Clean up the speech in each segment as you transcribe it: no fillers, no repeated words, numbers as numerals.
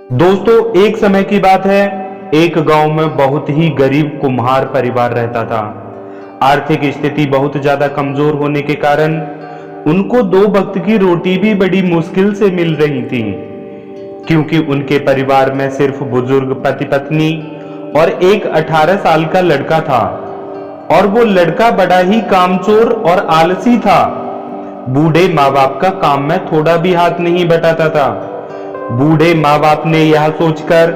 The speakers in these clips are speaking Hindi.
दोस्तों, एक समय की बात है। एक गांव में बहुत ही गरीब कुम्हार परिवार रहता था। आर्थिक स्थिति बहुत ज्यादा कमजोर होने के कारण उनको दो वक्त की रोटी भी बड़ी मुश्किल से मिल रही थी, क्योंकि उनके परिवार में सिर्फ बुजुर्ग पति पत्नी और एक 18 साल का लड़का था। और वो लड़का बड़ा ही कामचोर और आलसी था। बूढ़े माँ बाप का काम में थोड़ा भी हाथ नहीं बटाता था। बूढ़े माँ बाप ने यह सोचकर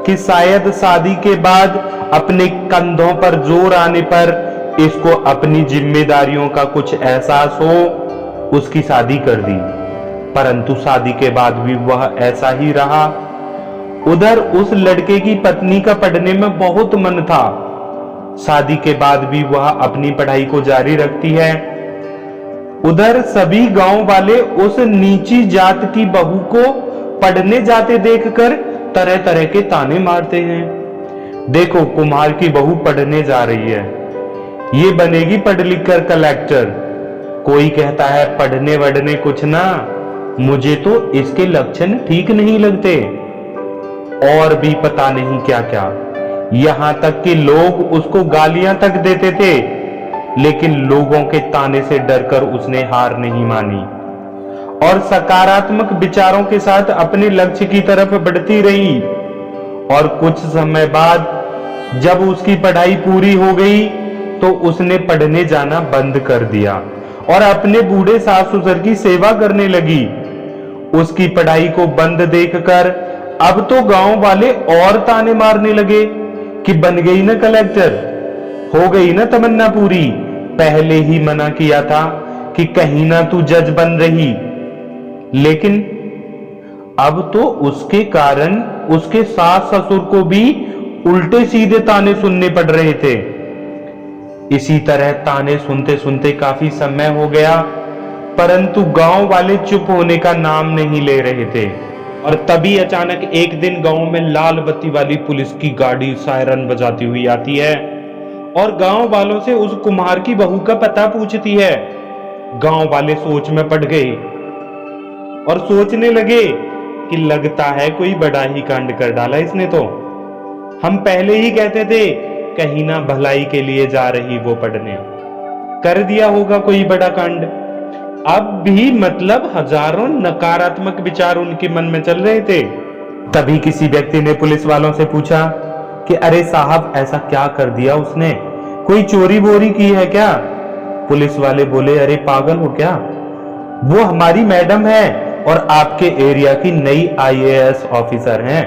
कि शायद शादी के बाद अपने कंधों पर जोर आने पर इसको अपनी जिम्मेदारियों का कुछ एहसास हो, उसकी शादी कर दी। परंतु शादी के बाद भी वह ऐसा ही रहा। उधर उस लड़के की पत्नी का पढ़ने में बहुत मन था। शादी के बाद भी वह अपनी पढ़ाई को जारी रखती है। उधर सभी गांव वाले उस नीची जात की बहू को पढ़ने जाते देखकर तरह तरह के ताने मारते हैं। देखो, कुम्हार की बहू पढ़ने जा रही है, ये बनेगी पढ़ लिख कर कलेक्टर। कोई कहता है पढ़ने वढ़ने कुछ ना, मुझे तो इसके लक्षण ठीक नहीं लगते। और भी पता नहीं क्या क्या। यहां तक कि लोग उसको गालियां तक देते थे, लेकिन लोगों के ताने से डरकर उसने हार नहीं मानी और सकारात्मक विचारों के साथ अपने लक्ष्य की तरफ बढ़ती रही। और कुछ समय बाद जब उसकी पढ़ाई पूरी हो गई तो उसने पढ़ने जाना बंद कर दिया और अपने बूढ़े सास ससुर की सेवा करने लगी। उसकी पढ़ाई को बंद देखकर अब तो गांव वाले और ताने मारने लगे कि बन गई ना कलेक्टर, हो गई ना तमन्ना पूरी, पहले ही मना किया था कि कहीं ना तू जज बन रही। लेकिन अब तो उसके कारण उसके सास ससुर को भी उल्टे सीधे ताने सुनने पड़ रहे थे। इसी तरह ताने सुनते सुनते काफी समय हो गया, परंतु गांव वाले चुप होने का नाम नहीं ले रहे थे। और तभी अचानक एक दिन गांव में लाल बत्ती वाली पुलिस की गाड़ी सायरन बजाती हुई आती है और गांव वालों से उस कुम्हार की बहू का पता पूछती है। गांव वाले सोच में पड़ गए और सोचने लगे कि लगता है कोई बड़ा ही कांड कर डाला इसने। तो हम पहले ही कहते थे कहीं ना भलाई के लिए जा रही वो पढ़ने, कर दिया होगा कोई बड़ा कांड। अब भी मतलब हजारों नकारात्मक विचार उनके मन में चल रहे थे। तभी किसी व्यक्ति ने पुलिस वालों से पूछा कि अरे साहब, ऐसा क्या कर दिया उसने, कोई चोरी बोरी की है क्या? पुलिस वाले बोले, अरे पागल हो क्या, वो हमारी मैडम है और आपके एरिया की नई IAS ऑफिसर हैं।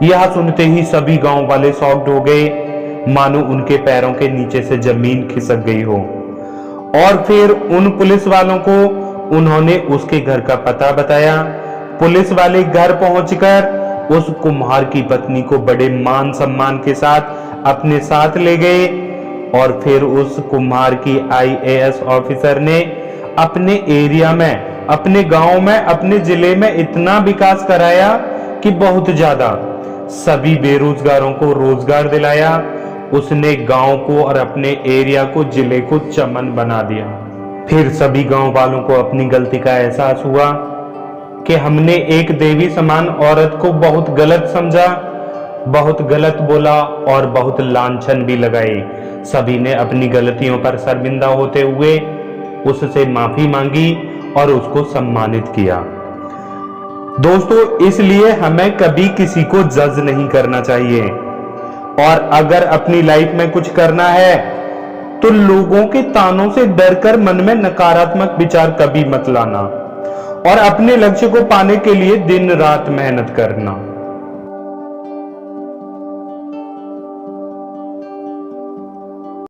यह सुनते ही सभी गांव वाले शॉक्ड हो गए, मानो उनके पैरों के नीचे से जमीन खिसक गई हो। और फिर उन पुलिस वालों को उन्होंने उसके घर का पता बताया। पुलिस वाले घर पहुंचकर उस कुम्हार की पत्नी को बड़े मान सम्मान के साथ अपने साथ ले गए। और फिर उस कुम्हार की IAS ऑफिसर ने अपने एरिया में, अपने गांव में, अपने जिले में इतना विकास कराया कि बहुत ज्यादा सभी बेरोजगारों को रोजगार दिलाया। उसने गांव को और अपने एरिया को, जिले को चमन बना दिया। फिर सभी गांव वालों को अपनी गलती का एहसास हुआ कि हमने एक देवी समान औरत को बहुत गलत समझा, बहुत गलत बोला और बहुत लांछन भी लगाए। सभी ने अपनी गलतियों पर शर्मिंदा होते हुए उससे माफी मांगी और उसको सम्मानित किया। दोस्तों, इसलिए हमें कभी किसी को जज नहीं करना चाहिए। और अगर अपनी लाइफ में कुछ करना है तो लोगों के तानों से डरकर मन में नकारात्मक विचार कभी मत लाना और अपने लक्ष्य को पाने के लिए दिन रात मेहनत करना।